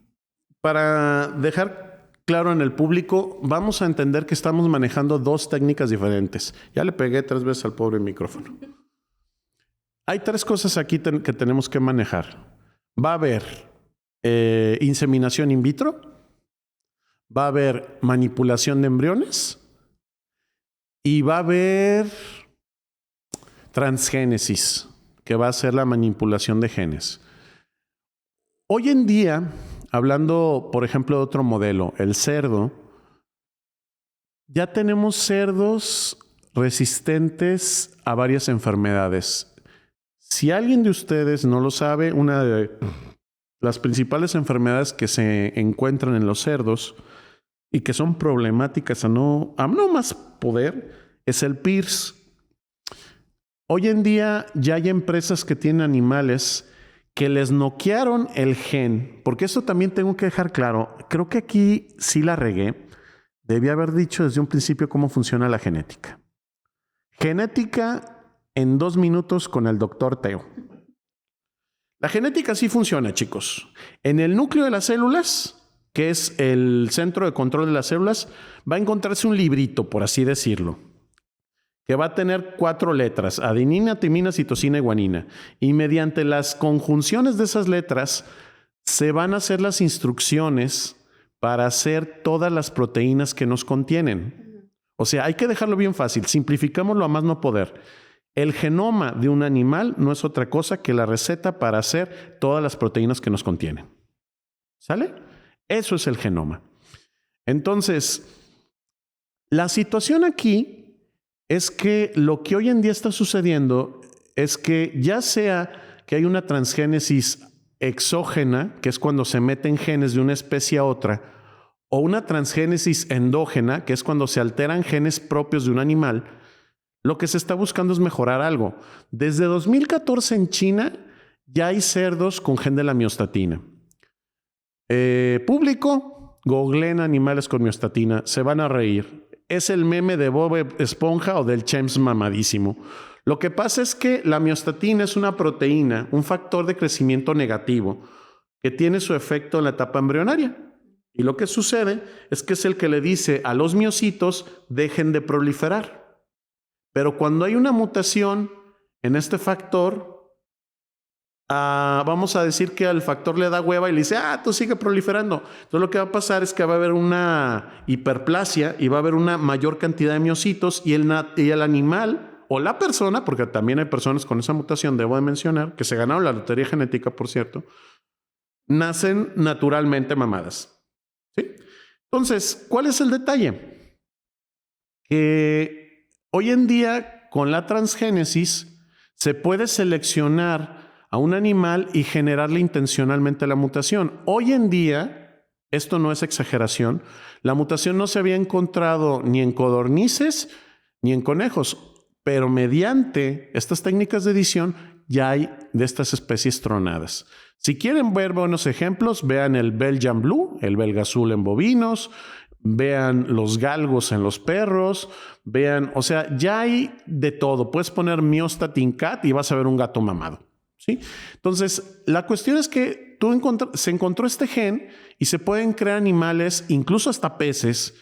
para dejar claro en el público, vamos a entender que estamos manejando dos técnicas diferentes. Ya le pegué 3 veces al pobre micrófono. Hay 3 cosas aquí que tenemos que manejar. Va a haber inseminación in vitro, va a haber manipulación de embriones y va a haber transgénesis, que va a ser la manipulación de genes. Hoy en día, hablando, por ejemplo, de otro modelo, el cerdo, ya tenemos cerdos resistentes a varias enfermedades. Si alguien de ustedes no lo sabe, una de las principales enfermedades que se encuentran en los cerdos y que son problemáticas a no más poder es el PIRS. Hoy en día ya hay empresas que tienen animales que les noquearon el gen, porque eso también tengo que dejar claro. Creo que aquí sí la regué. Debí haber dicho desde un principio cómo funciona la genética. Genética en 2 minutos con el doctor Teo. La genética sí funciona, chicos. En el núcleo de las células, que es el centro de control de las células, va a encontrarse un librito, por así decirlo, que va a tener 4 letras: adenina, timina, citosina y guanina. Y mediante las conjunciones de esas letras se van a hacer las instrucciones para hacer todas las proteínas que nos contienen. O sea, hay que dejarlo bien fácil. Simplificámoslo a más no poder. El genoma de un animal no es otra cosa que la receta para hacer todas las proteínas que nos contienen. ¿Sale? Eso es el genoma. Entonces, la situación aquí es que lo que hoy en día está sucediendo es que ya sea que hay una transgénesis exógena, que es cuando se meten genes de una especie a otra, o una transgénesis endógena, que es cuando se alteran genes propios de un animal, lo que se está buscando es mejorar algo. Desde 2014 en China ya hay cerdos con gen de la miostatina. Público, googleen animales con miostatina, se van a reír. Es el meme de Bob Esponja o del Chems mamadísimo. Lo que pasa es que la miostatina es una proteína, un factor de crecimiento negativo, que tiene su efecto en la etapa embrionaria. Y lo que sucede es que es el que le dice a los miocitos: dejen de proliferar. Pero cuando hay una mutación en este factor, vamos a decir que al factor le da hueva y le dice: tú sigue proliferando. Entonces lo que va a pasar es que va a haber una hiperplasia y va a haber una mayor cantidad de miocitos y el animal o la persona, porque también hay personas con esa mutación, debo de mencionar, que se ganaron la lotería genética, por cierto, nacen naturalmente mamadas. ¿Sí? Entonces, ¿cuál es el detalle? Que hoy en día, con la transgénesis, se puede seleccionar a un animal y generarle intencionalmente la mutación. Hoy en día, esto no es exageración, la mutación no se había encontrado ni en codornices ni en conejos, pero mediante estas técnicas de edición ya hay de estas especies tronadas. Si quieren ver buenos ejemplos, vean el Belgian Blue, el belga azul en bovinos, vean los galgos en los perros, vean, o sea, ya hay de todo. Puedes poner myostatin cat y vas a ver un gato mamado. ¿Sí? Entonces, la cuestión es que se encontró este gen y se pueden crear animales, incluso hasta peces,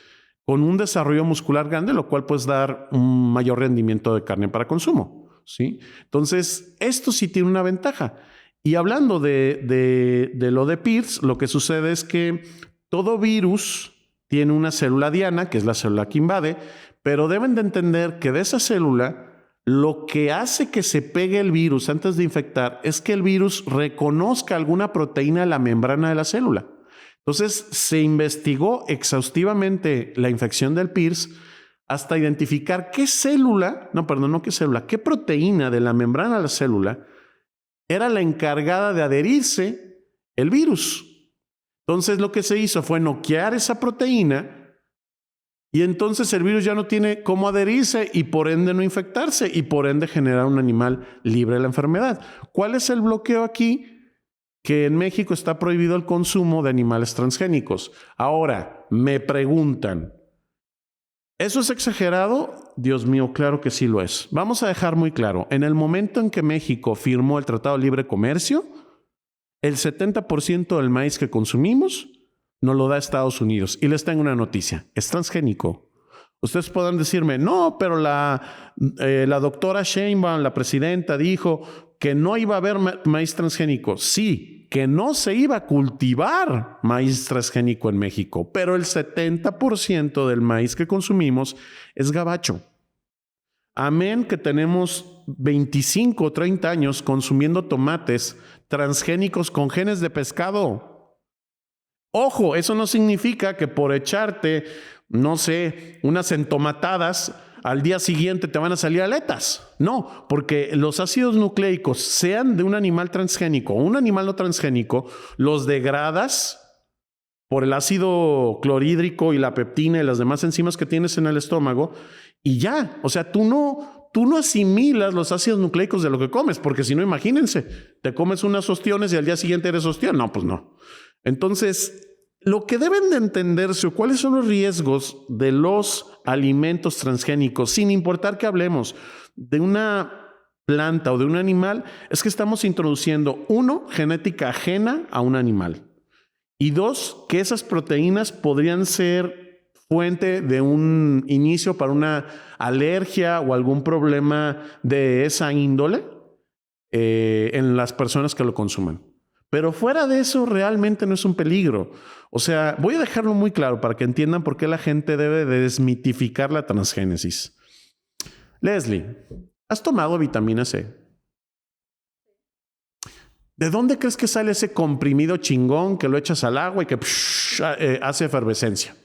con un desarrollo muscular grande, lo cual puede dar un mayor rendimiento de carne para consumo. ¿Sí? Entonces, esto sí tiene una ventaja. Y hablando de lo de PIRS, lo que sucede es que todo virus tiene una célula diana, que es la célula que invade, pero deben de entender que de esa célula, lo que hace que se pegue el virus antes de infectar es que el virus reconozca alguna proteína de la membrana de la célula. Entonces, se investigó exhaustivamente la infección del PIRS hasta identificar qué proteína de la membrana de la célula era la encargada de adherirse el virus. Entonces lo que se hizo fue noquear esa proteína y entonces el virus ya no tiene cómo adherirse y por ende no infectarse y por ende generar un animal libre de la enfermedad. ¿Cuál es el bloqueo aquí? Que en México está prohibido el consumo de animales transgénicos. Ahora, me preguntan, ¿eso es exagerado? Dios mío, claro que sí lo es. Vamos a dejar muy claro, en el momento en que México firmó el Tratado de Libre Comercio, el 70% del maíz que consumimos nos lo da Estados Unidos. Y les tengo una noticia, es transgénico. Ustedes podrán decirme, no, pero la doctora Sheinbaum, la presidenta, dijo que no iba a haber maíz transgénico. Sí, que no se iba a cultivar maíz transgénico en México, pero el 70% del maíz que consumimos es gabacho. Amén que tenemos 25 o 30 años consumiendo tomates transgénicos con genes de pescado. Ojo, eso no significa que por echarte, no sé, unas entomatadas, al día siguiente te van a salir aletas. No, porque los ácidos nucleicos, sean de un animal transgénico o un animal no transgénico, los degradas por el ácido clorhídrico y la peptina y las demás enzimas que tienes en el estómago y ya. O sea, tú no asimilas los ácidos nucleicos de lo que comes, porque si no, imagínense, te comes unas ostiones y al día siguiente eres ostión. No, pues no. Entonces, lo que deben de entenderse o cuáles son los riesgos de los alimentos transgénicos, sin importar que hablemos de una planta o de un animal, es que estamos introduciendo, uno, genética ajena a un animal. Y dos, que esas proteínas podrían ser fuente de un inicio para una alergia o algún problema de esa índole en las personas que lo consuman. Pero fuera de eso, realmente no es un peligro. O sea, voy a dejarlo muy claro para que entiendan por qué la gente debe de desmitificar la transgénesis. Leslie, ¿has tomado vitamina C? ¿De dónde crees que sale ese comprimido chingón que lo echas al agua y que hace efervescencia?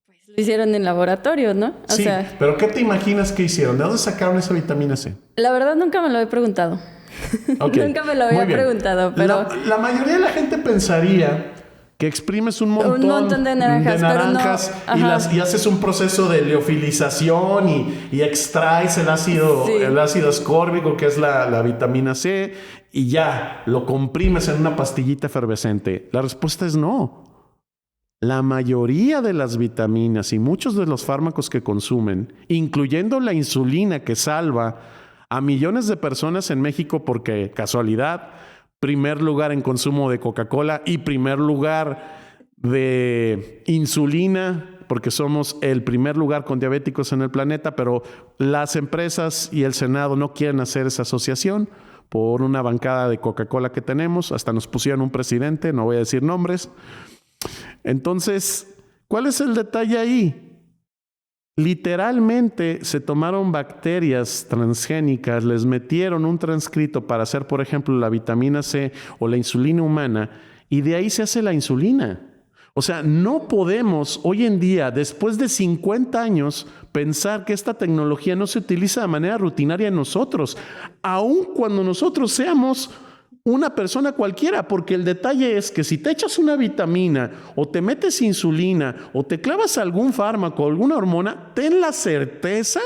Pues lo hicieron en laboratorio, ¿no? Sí, pero ¿qué te imaginas que hicieron? ¿De dónde sacaron esa vitamina C? La verdad nunca me lo he preguntado. Okay. Nunca me lo había preguntado, pero... La mayoría de la gente pensaría que exprimes un montón de naranjas pero no, y haces un proceso de liofilización y extraes el ácido ascórbico, que es la vitamina C, y ya lo comprimes en una pastillita efervescente. La respuesta es no. La mayoría de las vitaminas y muchos de los fármacos que consumen, incluyendo la insulina que salva a millones de personas en México porque, casualidad, primer lugar en consumo de Coca-Cola y primer lugar de insulina, porque somos el primer lugar con diabéticos en el planeta, pero las empresas y el Senado no quieren hacer esa asociación por una bancada de Coca-Cola que tenemos. Hasta nos pusieron un presidente, no voy a decir nombres. Entonces, ¿cuál es el detalle ahí? Literalmente se tomaron bacterias transgénicas, les metieron un transcrito para hacer, por ejemplo, la vitamina C o la insulina humana, y de ahí se hace la insulina. O sea, no podemos hoy en día, después de 50 años, pensar que esta tecnología no se utiliza de manera rutinaria en nosotros, aun cuando nosotros seamos una persona cualquiera, porque el detalle es que si te echas una vitamina o te metes insulina o te clavas algún fármaco o alguna hormona, ten la certeza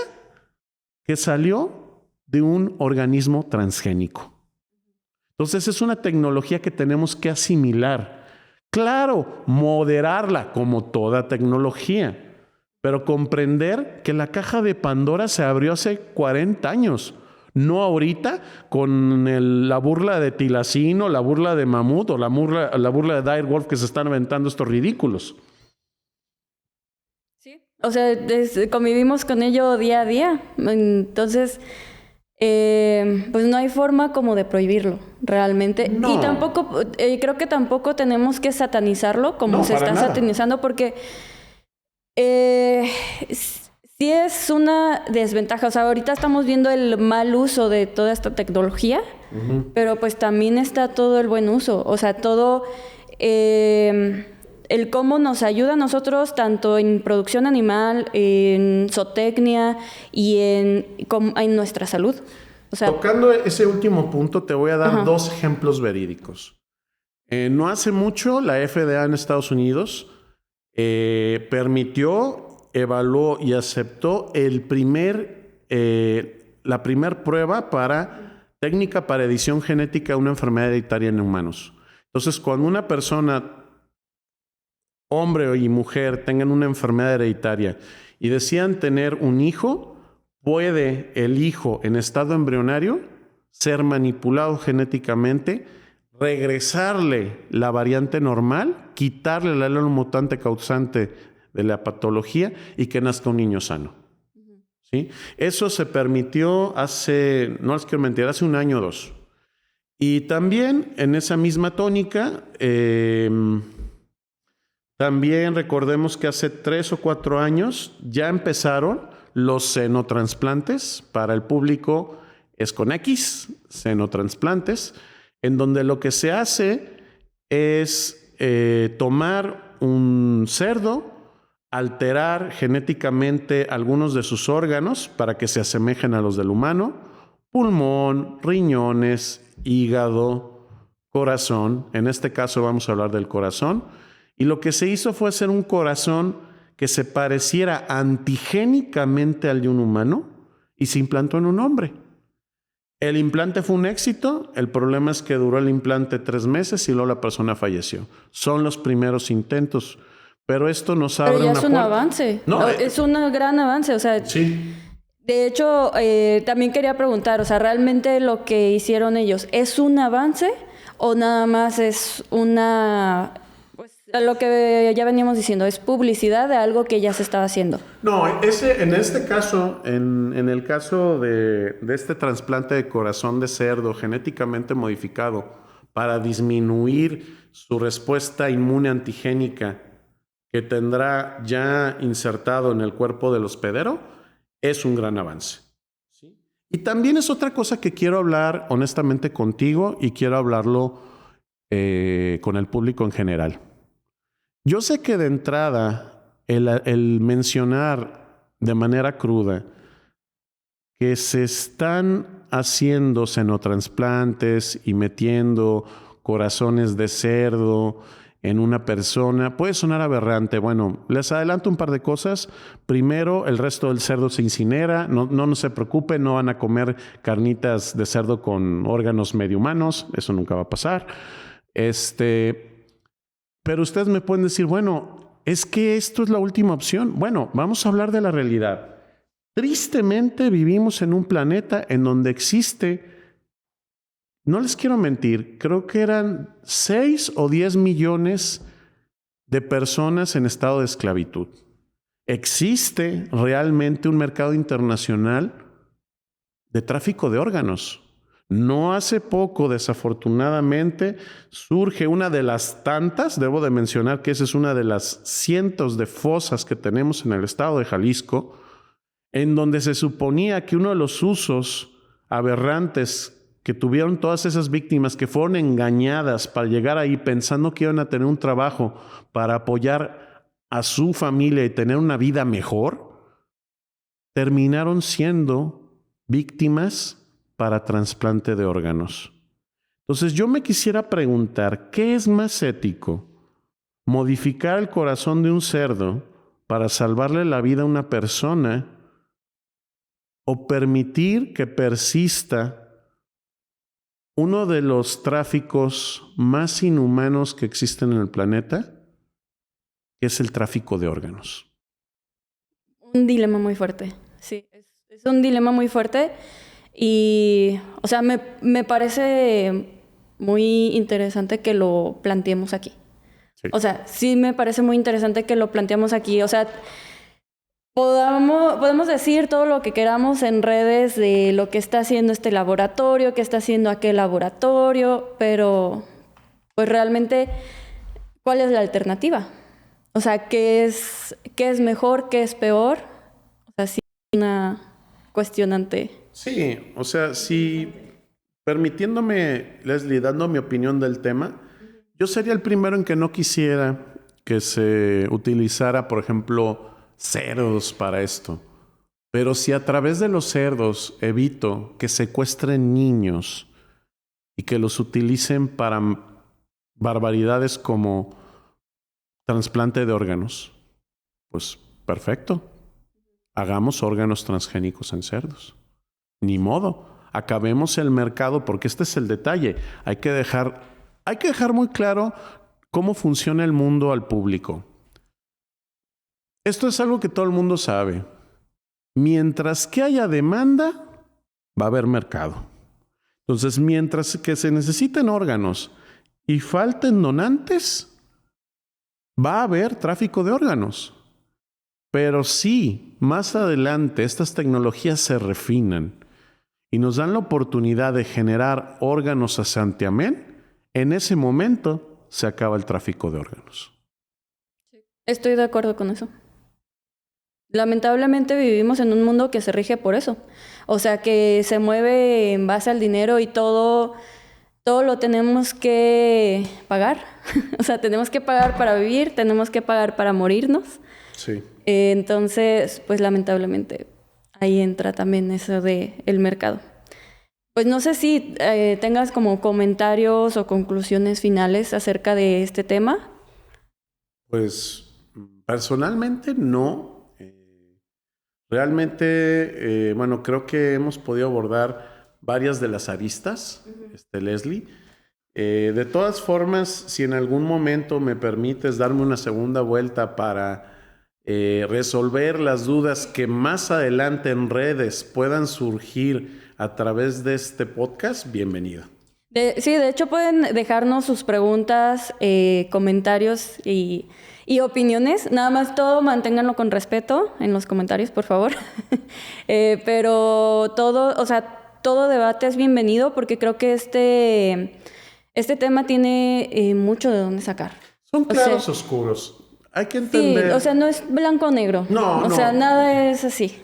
que salió de un organismo transgénico. Entonces es una tecnología que tenemos que asimilar. Claro, moderarla como toda tecnología, pero comprender que la caja de Pandora se abrió hace 40 años. No ahorita con la burla de Tilacín o la burla de Mamut o la burla de Direwolf que se están aventando estos ridículos. Sí, o sea, convivimos con ello día a día. Entonces, pues no hay forma como de prohibirlo realmente. No. Y tampoco, creo que tampoco tenemos que satanizarlo como se está satanizando, porque... sí es una desventaja. O sea, ahorita estamos viendo el mal uso de toda esta tecnología, pero pues también está todo el buen uso. O sea, todo el cómo nos ayuda a nosotros, tanto en producción animal, en zootecnia y en nuestra salud. O sea, tocando ese último punto, te voy a dar dos ejemplos verídicos. No hace mucho, la FDA en Estados Unidos permitió, evaluó y aceptó la primer prueba técnica para edición genética de una enfermedad hereditaria en humanos. Entonces, cuando una persona, hombre y mujer, tengan una enfermedad hereditaria y desean tener un hijo, puede el hijo en estado embrionario ser manipulado genéticamente, regresarle la variante normal, quitarle el alelo mutante causante de la patología y que nazca un niño sano. ¿Sí? Eso se permitió hace, no les quiero mentir, hace un año o dos. Y también en esa misma tónica, también recordemos que hace 3 o 4 años ya empezaron los xenotransplantes. Para el público es con X, xenotransplantes, en donde lo que se hace es tomar un cerdo, alterar genéticamente algunos de sus órganos para que se asemejen a los del humano, pulmón, riñones, hígado, corazón. En este caso vamos a hablar del corazón. Y lo que se hizo fue hacer un corazón que se pareciera antigénicamente al de un humano y se implantó en un hombre. El implante fue un éxito, el problema es que duró el implante 3 meses y luego la persona falleció. Son los primeros intentos, pero esto nos abre una puerta. Pero ya es un avance, no, es un gran avance, o sea... Sí. De hecho, también quería preguntar, o sea, ¿realmente lo que hicieron ellos es un avance o nada más es una... Lo que ya veníamos diciendo, es publicidad de algo que ya se estaba haciendo? No, en este caso, en el caso de este trasplante de corazón de cerdo genéticamente modificado para disminuir su respuesta inmune antigénica que tendrá ya insertado en el cuerpo del hospedero, es un gran avance. ¿Sí? Y también es otra cosa que quiero hablar honestamente contigo y quiero hablarlo con el público en general. Yo sé que de entrada el mencionar de manera cruda que se están haciendo xenotransplantes y metiendo corazones de cerdo en una persona puede sonar aberrante. Bueno, les adelanto un par de cosas. Primero, el resto del cerdo se incinera. No se preocupen, no van a comer carnitas de cerdo con órganos medio humanos. Eso nunca va a pasar. Pero ustedes me pueden decir, bueno, es que esto es la última opción. Bueno, vamos a hablar de la realidad. Tristemente vivimos en un planeta en donde existe, no les quiero mentir, creo que eran 6 o 10 millones de personas en estado de esclavitud. Existe realmente un mercado internacional de tráfico de órganos. No hace poco, desafortunadamente, surge una de las tantas, debo de mencionar que esa es una de las cientos de fosas que tenemos en el estado de Jalisco, en donde se suponía que uno de los usos aberrantes que tuvieron todas esas víctimas que fueron engañadas para llegar ahí pensando que iban a tener un trabajo para apoyar a su familia y tener una vida mejor, terminaron siendo víctimas para trasplante de órganos. Entonces yo me quisiera preguntar, ¿qué es más ético? ¿Modificar el corazón de un cerdo para salvarle la vida a una persona o permitir que persista uno de los tráficos más inhumanos que existen en el planeta, que es el tráfico de órganos? Un dilema muy fuerte, sí, es un dilema muy fuerte. Y, o sea, me parece muy interesante que lo planteemos aquí. Sí. O sea, sí me parece muy interesante que lo planteemos aquí. O sea, podemos decir todo lo que queramos en redes de lo que está haciendo este laboratorio, qué está haciendo aquel laboratorio, pero pues realmente, ¿cuál es la alternativa? O sea, ¿qué es mejor, qué es peor? O sea, sí, una cuestionante. Sí, o sea, si permitiéndome, Leslie, dando mi opinión del tema, yo sería el primero en que no quisiera que se utilizara, por ejemplo, cerdos para esto. Pero si a través de los cerdos evito que secuestren niños y que los utilicen para barbaridades como trasplante de órganos. Pues perfecto. Hagamos órganos transgénicos en cerdos. Ni modo. Acabemos el mercado, porque este es el detalle. Hay que dejar muy claro cómo funciona el mundo al público. Esto es algo que todo el mundo sabe. Mientras que haya demanda, va a haber mercado. Entonces, mientras que se necesiten órganos y falten donantes, va a haber tráfico de órganos. Pero si más adelante estas tecnologías se refinan y nos dan la oportunidad de generar órganos a santiamén, en ese momento se acaba el tráfico de órganos. Estoy de acuerdo con eso. Lamentablemente vivimos en un mundo que se rige por eso. O sea, que se mueve en base al dinero y todo lo tenemos que pagar. O sea, tenemos que pagar para vivir, tenemos que pagar para morirnos. Sí. Entonces, pues lamentablemente ahí entra también eso del mercado. Pues no sé si tengas como comentarios o conclusiones finales acerca de este tema. Pues personalmente no. Realmente, bueno, creo que hemos podido abordar varias de las aristas, Leslie. De todas formas, si en algún momento me permites darme una segunda vuelta para resolver las dudas que más adelante en redes puedan surgir a través de este podcast, bienvenida. Sí, de hecho pueden dejarnos sus preguntas, comentarios y opiniones. Nada más todo manténganlo con respeto en los comentarios, por favor. Pero todo debate es bienvenido porque creo que este tema tiene mucho de dónde sacar. Son claros oscuros. Hay que entender. Sí, o sea, no es blanco o negro. O sea, nada es así.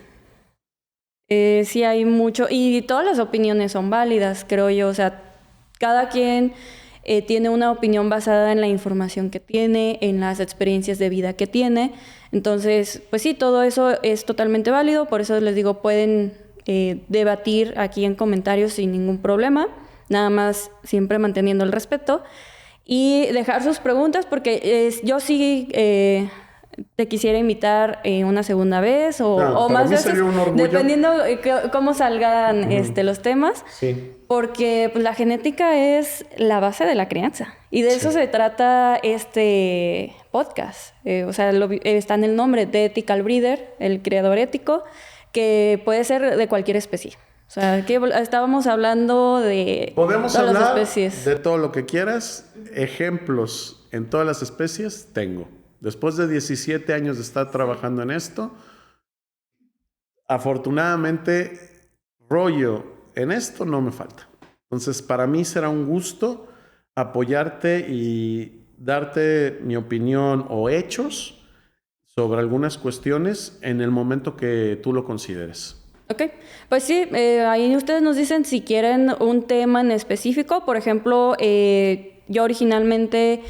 Sí hay mucho, y todas las opiniones son válidas, creo yo. O sea, cada quien tiene una opinión basada en la información que tiene, en las experiencias de vida que tiene. Entonces, pues sí, todo eso es totalmente válido. Por eso les digo, pueden debatir aquí en comentarios sin ningún problema. Nada más siempre manteniendo el respeto. Y dejar sus preguntas, porque yo sí te quisiera invitar una segunda vez o más veces, dependiendo cómo salgan los temas. Sí. Porque pues, la genética es la base de la crianza. Y de eso se trata este podcast. O sea, está en el nombre de Ethical Breeder, el criador ético, que puede ser de cualquier especie. O sea, que estábamos hablando de podemos todas hablar las especies. De todo lo que quieras. Ejemplos en todas las especies tengo. Después de 17 años de estar trabajando en esto, afortunadamente, rollo en esto no me falta. Entonces, para mí será un gusto apoyarte y darte mi opinión o hechos sobre algunas cuestiones en el momento que tú lo consideres. Ok, pues sí, ahí ustedes nos dicen si quieren un tema en específico. Por ejemplo, yo originalmente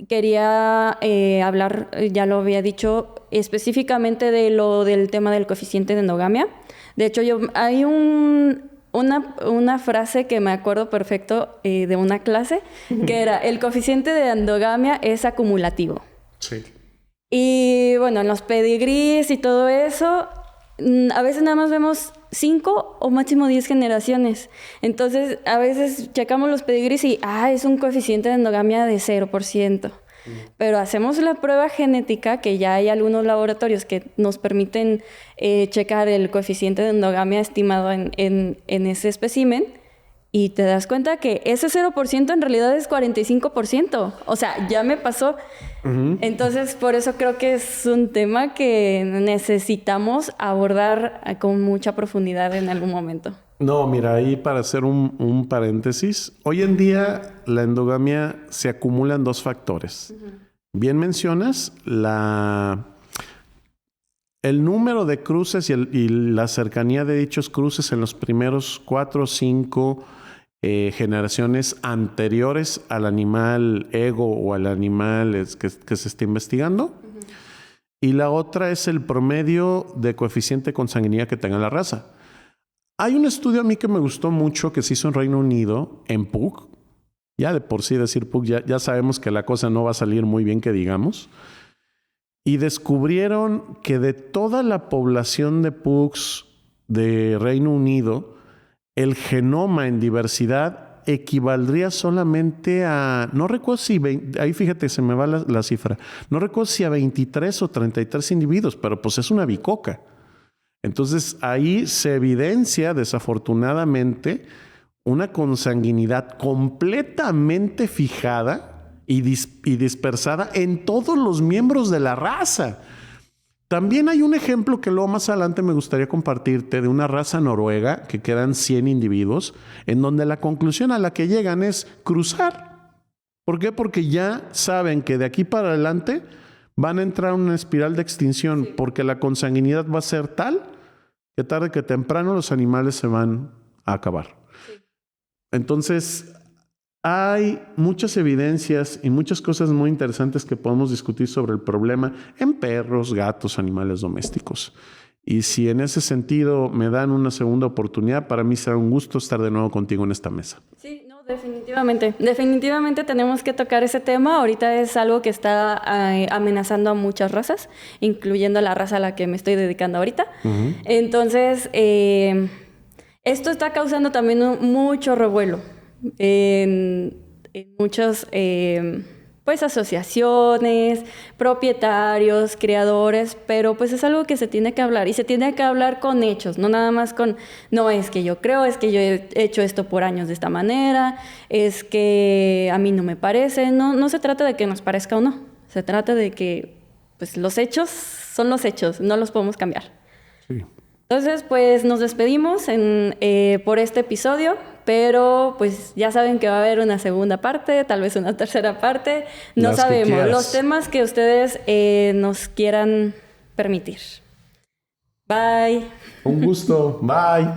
quería hablar, ya lo había dicho, específicamente del tema del coeficiente de endogamia. De hecho, hay una frase que me acuerdo perfecto de una clase, que era, el coeficiente de endogamia es acumulativo. Sí. Y bueno, en los pedigrís y todo eso, a veces nada más vemos 5 o máximo 10 generaciones. Entonces, a veces checamos los pedigrís y es un coeficiente de endogamia de 0%. Pero hacemos la prueba genética, que ya hay algunos laboratorios que nos permiten checar el coeficiente de endogamia estimado en ese espécimen, y te das cuenta que ese 0% en realidad es 45%. O sea, ya me pasó. Uh-huh. Entonces, por eso creo que es un tema que necesitamos abordar con mucha profundidad en algún momento. No, mira, ahí para hacer un paréntesis, hoy en día la endogamia se acumula en 2 factores. Uh-huh. Bien mencionas el número de cruces y la cercanía de dichos cruces en los primeros 4 o 5 generaciones anteriores al animal ego o al animal que se está investigando. Uh-huh. Y la otra es el promedio de coeficiente de consanguinidad que tenga la raza. Hay un estudio a mí que me gustó mucho que se hizo en Reino Unido, en Pug, Ya de por sí decir Pugs, ya sabemos que la cosa no va a salir muy bien, que digamos. Y descubrieron que de toda la población de Pugs de Reino Unido, el genoma en diversidad equivaldría solamente a, no recuerdo si, ahí fíjate, se me va la cifra, no recuerdo si a 23 o 33 individuos, pero pues es una bicoca. Entonces ahí se evidencia desafortunadamente una consanguinidad completamente fijada y dispersada en todos los miembros de la raza. También hay un ejemplo que luego más adelante me gustaría compartirte de una raza noruega que quedan 100 individuos, en donde la conclusión a la que llegan es cruzar. ¿Por qué? Porque ya saben que de aquí para adelante van a entrar en una espiral de extinción, porque la consanguinidad va a ser tal que tarde que temprano los animales se van a acabar. Entonces, hay muchas evidencias y muchas cosas muy interesantes que podemos discutir sobre el problema en perros, gatos, animales domésticos. Y si en ese sentido me dan una segunda oportunidad, para mí será un gusto estar de nuevo contigo en esta mesa. Sí, no, definitivamente. Definitivamente tenemos que tocar ese tema. Ahorita es algo que está amenazando a muchas razas, incluyendo la raza a la que me estoy dedicando ahorita. Uh-huh. Entonces, esto está causando también mucho revuelo en muchas pues asociaciones, propietarios, criadores, pero pues es algo que se tiene que hablar y se tiene que hablar con hechos, no nada más con, no es que yo creo, es que yo he hecho esto por años de esta manera, es que a mí no me parece, no se trata de que nos parezca o no, se trata de que pues los hechos son los hechos, no los podemos cambiar. Sí. Entonces, pues nos despedimos por este episodio, pero pues ya saben que va a haber una segunda parte, tal vez una tercera parte, no sabemos, los temas que ustedes nos quieran permitir. Bye. Un gusto, bye.